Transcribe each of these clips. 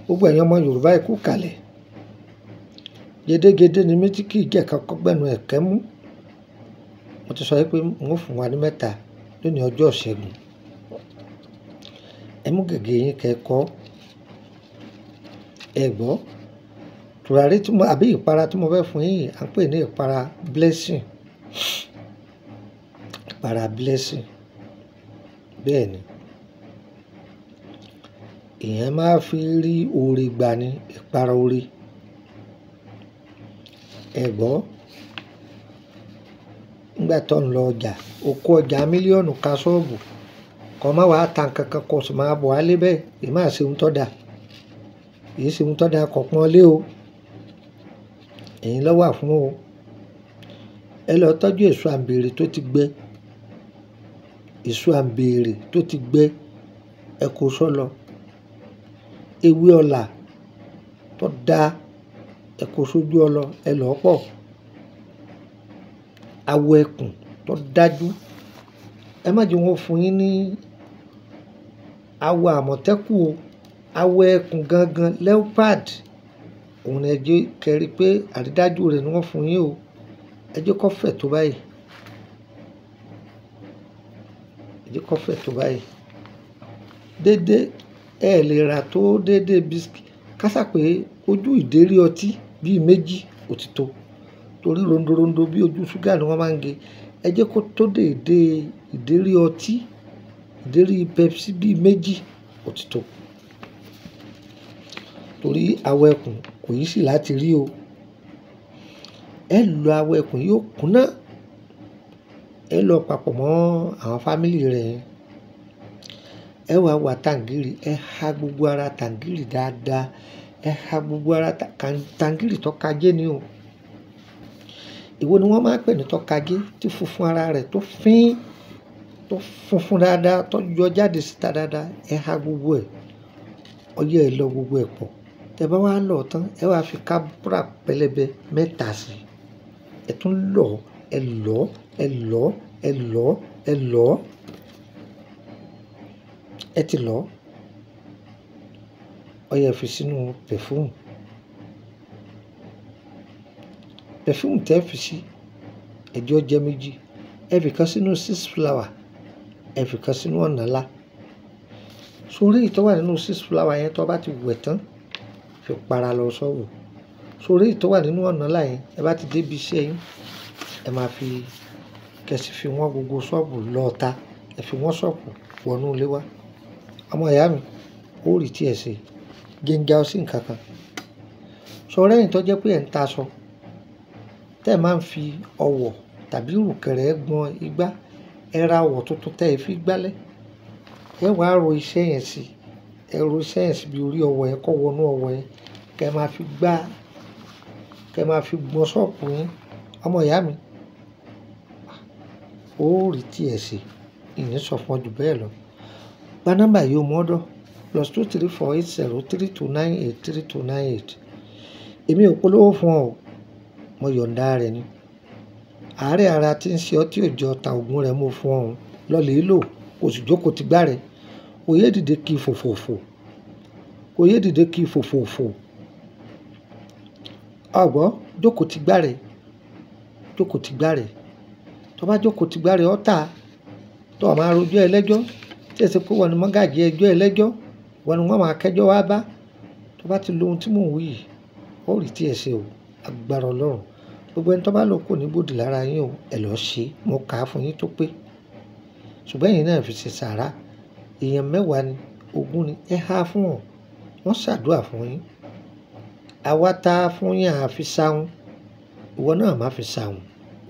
Gbogbo ẹ̀yin ọmọ Yorùbá ẹ kú kalẹ̀. Gédégédé ni mí tí kì í jẹ́ kankan gbẹ́nu ẹ̀kẹ́ mú. Mo ti sọ pé n ó fún wa ní mẹ́ta lónìí ọjọ́ ìṣẹ́gun. Ẹ mú gègé yín kẹ́kọ̀ọ́. Ẹ gbọ́. Tùràrí àbí ìpara tí mo fẹ́ fún yín à ń pè ní ìpara blessing. Ìpara blessing. Bẹ́ẹ̀ ni. Èèyàn máa fi rí oore gbà ní ìpara oore. Ẹ gbọ́. Nígbà tó ń lọ ọjà, o kó ọjà mílíọ̀nù ka ṣọ́ọ̀bù. Kò má wàá ta nǹkan kan kò sì máa bọ̀ wálé bẹ́ẹ̀. Èyí máa ṣe ohun tó dà. Èyí ṣe ohun tó dà kò pọ́n lé o. Ẹ̀yin ló wà fún o. Ẹ lọ tọ́jú èso àǹbèrè tó ti gbẹ. Èso àǹbèrè tó ti gbẹ. Ẹ kó sọ́lọ. Ewé ọ̀là tó dá. Ẹ kó sójú ọlọ. Ẹ lọ́ pọ̀. Awọ ẹkùn tó dájú. Ẹ má jẹ́ wọ́n fún yín ní awọ àmọ̀tẹ́kùn o. Awọ ẹkùn gangan leopard. Òun ni ẹ jẹ́ kẹ́rí pé àrídájú rẹ̀ ni wọ́n fún yín o. Ẹ jẹ́ kó fẹ̀ tó báyìí. Ẹ jẹ́ kó fẹ̀ tó báyìí. Dédé ẹ lè rà tó dédé bisikì. Kásà pé ojú ìdérí ọtí bíi méjì òtítọ́. Torí rondorondo bí ojú ṣúgà ni wọ́n máa ń gé. Ẹ jẹ́ kó tó dédé ìdérí ọtí, ìdérí Pepsi bíi méjì òtítọ́. Torí awọ ẹkùn kò yí sì láti rí o. Ẹ lọ awọ ẹkùn yóò kúnná. Ẹ lọ papọ̀ mọ́ àwọn fámílì rẹ̀. Ẹ wá wá tàǹgìrì. Ẹ ha gbogbo ara tàǹgìrì dáadáa. Ẹ ha gbogbo ara tàǹgìrì tó kajé ni o. Èwo ni wọ́n máa ń pè ní tó kajé tí funfun ara rẹ̀ tó fín, tó funfun dáadáa, tó yọ jáde síta dáadáa. Ẹ ha gbogbo ẹ̀. Ọyẹ́ ẹ lọ gbogbo ẹ̀ pọ̀. Tẹ bá wá lọ tán, ẹ wá fi kábúrà pẹlẹbẹ mẹ́ta sí. Ẹ tún lọ, ẹ lọ, ẹ lọ, ẹ lọ, ẹ lọ. Ẹ ti lọ. Ọyẹ́ fi sínú pẹ̀fúmù. Pẹ̀fúmù tẹ́ fi sí. Ẹ jẹ́ ó jẹ́ méjì. Ẹ fi kan sínú 6 flower. Ẹ fi kan sínú ọ̀nàlá. Sórí èyí tó wà nínú 6 flower yẹn tó bá ti wẹ̀ tán, fi para lọ ṣọ́ọ̀bù. Sórí èyí tó wà nínú ọ̀nàlá yẹn, ẹ bá ti dé ibi iṣẹ́ yín, ẹ máa fi kẹ́sì fi wọ́n gbogbo ṣọ́ọ̀bù lọ́ta. Ẹ fi wọ́n ṣọ́ọ̀bù wọnú ilé wá. Ọmọ ìyá mi, ó rí tí ẹ ṣe. Gẹ́ńjà ó sì ń kankan. Sọ̀rọ̀ ẹ̀yin tó jẹ́ pé ẹ̀ ń ta aṣọ. Tẹ́ ẹ máa ń fi ọwọ̀ tàbí ìrùkẹ̀rẹ̀ gbọn igbá. Ẹ ra ọwọ̀ tuntun tẹ́ ẹ fi gbálẹ̀. Ẹ wá ro iṣẹ́ yẹn sí. Ẹ ro iṣẹ́ yẹn sí bí orí ọwọ̀ yẹn kó wọnú ọwọ̀ yẹn. Kẹ́ ẹ máa fi gbá. Kẹ́ ẹ máa fi gbọn ṣọ́ọ̀bù yín. Ọmọ ìyá mi, ó rí tí ẹ ṣe. Ìní sọ fún ọ jù bẹ́ẹ̀ lọ. Gba nọ́mbà yìí o mọ́dọ̀. +2348032983298. Èmi ò polówó fún ọ. Mo yọ̀ǹda rẹ̀ ni. Àárẹ̀ ara tí ń ṣe ọ́ tí ò jọ ta ògùn rẹ̀ mo fún ọ. Lọ lè lò. Kò sì jókòó ti gbá rẹ̀. Kò yé dìde kí fòfòfò. Kò yé dìde kí fòfòfò. Ọ̀gbọ́, jókòó ti gbá rẹ̀. Jókòó ti gbá rẹ̀. Tó bá jókòó ti gbá rẹ̀ ọ́ tà. Tó o máa rojọ́ ẹlẹ́jọ́. Tí ẹ ṣe pé wọ́n ni mọ́gàjí ẹjọ́ ẹlẹ́jọ́. Wọ́n ni wọ́n máa kẹ́jọ́ wá bá. Tó bá ti lo ohun tí mò ń wí yìí, ó rí tí ẹ ṣe o. Agbára Ọlọ́run. Gbogbo ẹni tó bá lò kò ní bòdì lára yín o. Ẹ lọ ṣe. Mo kà á fún yín tó pé. Ṣùgbọ́n ẹ̀yin náà fi ṣe sàárà. Èèyàn 10 ni, 20 ni. Ẹ há fún wọn. Wọ́n ṣàdúrà fún yín. Àwa ta fún yín à fi sáhun. Ìwọ náà má fi sáhun.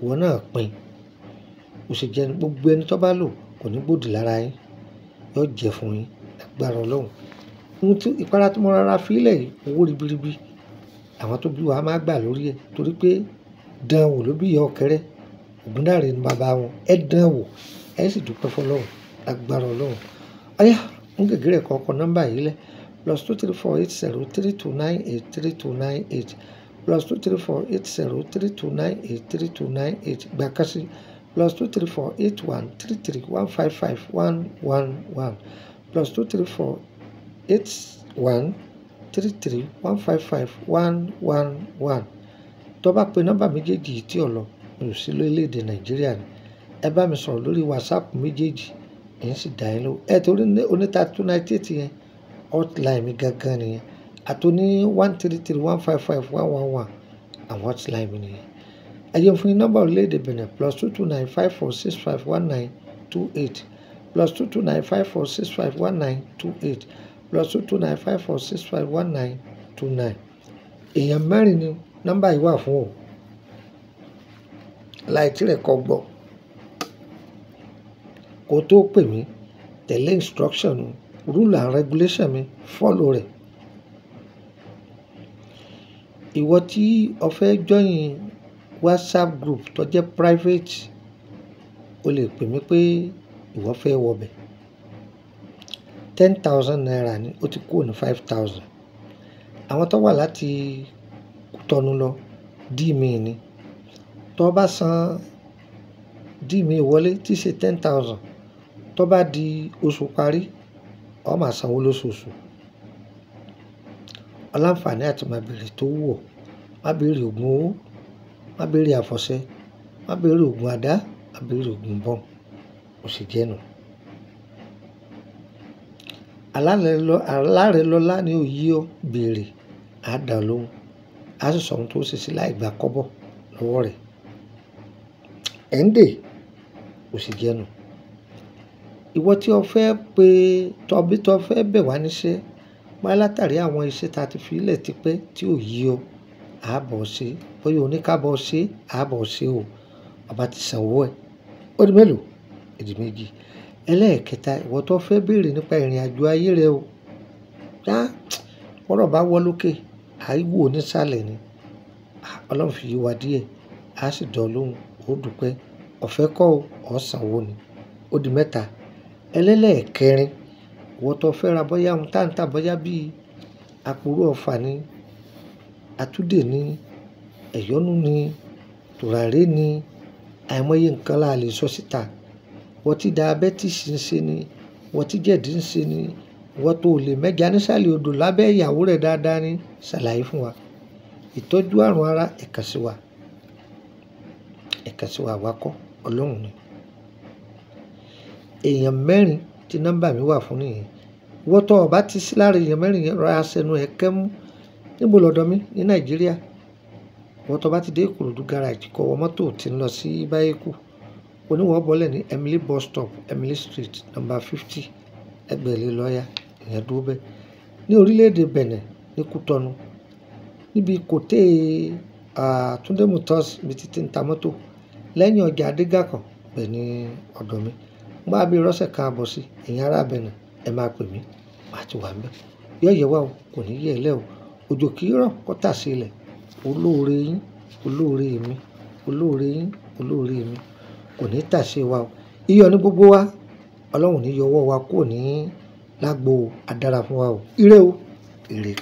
Ìwọ náà pín. Ó ṣe jẹ́ gbogbo ẹni tó bá lò kò ní bòdì lára yín. Yóò jẹ́ fún yín. Agbára Ọlọ́run. Ohun tí ìpara tí mo rárá fi lẹ̀ yìí, owó ribiribi. Àwọn tó bí wa máa gbà lórí ẹ̀. Torí pé dán wò ló bí ìyá ọ̀kẹ́rẹ́. Ògúndáre ni bàbá wọn. Ẹ dán wò. Ẹ sì dúpẹ́ fún Ọlọ́run. Agbára Ọlọ́run. Ọ̀yá, mú gègé rẹ̀ kọ nọ́mbà yìí lẹ̀. +2348032983298. +2348032983298. Gbà kan sí. +2348133155111. +23481 133 155 111. Tó bá pe nọ́mbà méjèèjì yìí tí ò lọ, mi ò sí lórílẹ̀‐èdè Nàìjíríà ni. Ẹ bá mi sọ̀rọ̀ lórí WhatsApp méjèèjì, èyí sì dá yín lóhùn. Torí oní 3298 yẹn hotline mi gangan nìyẹn. Àtòní 133 155 111 àwọn hotline mi nìyẹn. Ẹ jẹ́ fún yín nọ́mbà orílẹ̀‐èdè Benin +229 5465 1928 +229 5465 1928 +229 5465 1929. Èèyàn mẹ́rin ni nọ́mbà yìí wà fún o. Láì tí rẹ̀ kọ́ gbọ́. Kó tó pè mí, tẹ̀lé instruction, rule and regulation mi, follow rẹ̀. Ìwọ tí o fẹ́ join WhatsApp group tó jẹ́ private, o lè pè mí pé ìwọ fẹ́ wọbẹ̀. 10,000 naira ni, ó ti kúrò ní 5,000. Àwọn tó wà láti Kútọ́nù lọ, dí mi ni. Tó bá san dí mi wọlé tí ṣe 10,000, tó bá di oṣù parí, ó máa sanwó lóṣooṣù. Ọláǹfààní àti máa bèrè tó wù ọ́. Má bèrè ògùn owó, má bèrè àfọ̀ṣẹ, má bèrè ògùn àdá, má bèrè ògùn bọ́n. Ó sì jẹ́ nù. Alárẹ̀lọ́lá ni òyì ó bèrè, á dá lóhùn. Á sì sọ ohun tó ṣe sí láì gba kọ́bọ̀ lọ́wọ́ rẹ̀. Ẹ̀ǹdè, ó sì jẹ́ nù. Ìwọ tí o fẹ́ pe tọ́bí tó fẹ́ bẹ̀ wá níṣẹ́, bóyá látàrí àwọn iṣẹ́ ta ti fi ilẹ̀ tipẹ́ tí ò yí ọ, á bọ̀ ṣe. Bóyá o ní ká bọ̀ ṣe, á bọ̀ ṣe o. Bàbá ti sanwó ẹ̀. Ó di mélòó? Èdè méjì. Ẹlẹ́ẹ̀kẹta, ìwọ tó fẹ́ béèrè nípa ìrìn àjò ayé rẹ o. Ọ̀rọ̀ bá wọ́ lókè, àìwò nísàlẹ̀ ni. Ọlọ́run fi yé wa díẹ̀, á sì dán lóhùn, ó dúpẹ́. Ọ̀fẹ́ kọ́ o, ó sanwó ni. Ó di mẹ́ta. Ẹlẹ́ẹ̀kẹrin, ìwọ tó fẹ́ ra bóyá ohun táǹtà, bóyá bí àpòrò ọ̀fà ni, àtúndè ni, ẹ̀yọ́nú ni, tùràrí ni, àìmọye nǹkan la lè sọ síta. Ìwọ tí diabetes ń ṣe ni, ìwọ tí jẹ̀dí ń ṣe ni, ìwọ tó lè mẹ́ja nísàlẹ̀ odò lábẹ́ ìyàwó rẹ̀ dáadáa ni, ṣàlàyé fún wa. Ìtọ́jú àrùn ara, ẹ kàn sí wa. Ẹ kàn sí wa, àwa kọ́, Ọlọ́run ni. Èèyàn mẹ́rin tí nọ́mbà mi wà fún nìyẹn. Ìwọ tó bá ti sí lára èèyàn mẹ́rin yẹn, rọra sẹnu ẹ kẹ́mú. Níbo lọ́dọ̀ mi? Ní Nàìjíríà. Ìwọ tó bá ti dé Ìkòròdú garage, kọ wọ mọ́tò tí ń lọ sí Báyékù. Oníwọ̀ bọ́lẹ̀ ní Emily bus stop, Emily Street, number 50, Ẹgbẹ̀lẹ́ lọ́yà. Ìyẹn dúró bẹ́ẹ̀. Ní orílẹ̀-èdè Benin, ní Kútọ́nù, níbi kòtè Túndé Motors, ibi títí ń ta mọ́tò, lẹ́yìn ọjà Adégàkàn, bẹ́ẹ̀ ni ọ̀dọ̀ mi. Mo bá bí rọ́ṣẹ̀ kan àbọ̀ sí, ẹ̀yin ará Benin, ẹ máa pè mí, màá ti wà ńbẹ̀. Yọ̀yẹ̀ wá o, kò ní yẹ̀ ẹ́ lẹ́ o. Òjò kì í rọ̀ kó tà sí ilẹ̀. Olóore yín, olóore mi, olóore yín, olóore mi, kò ní tà sí wa o. Iyọ̀ ní gbogbo wa, Ọlọ́run ní yọ ọwọ́ wa kúrò ní lágbo adára fún wa o. Ire o, ire.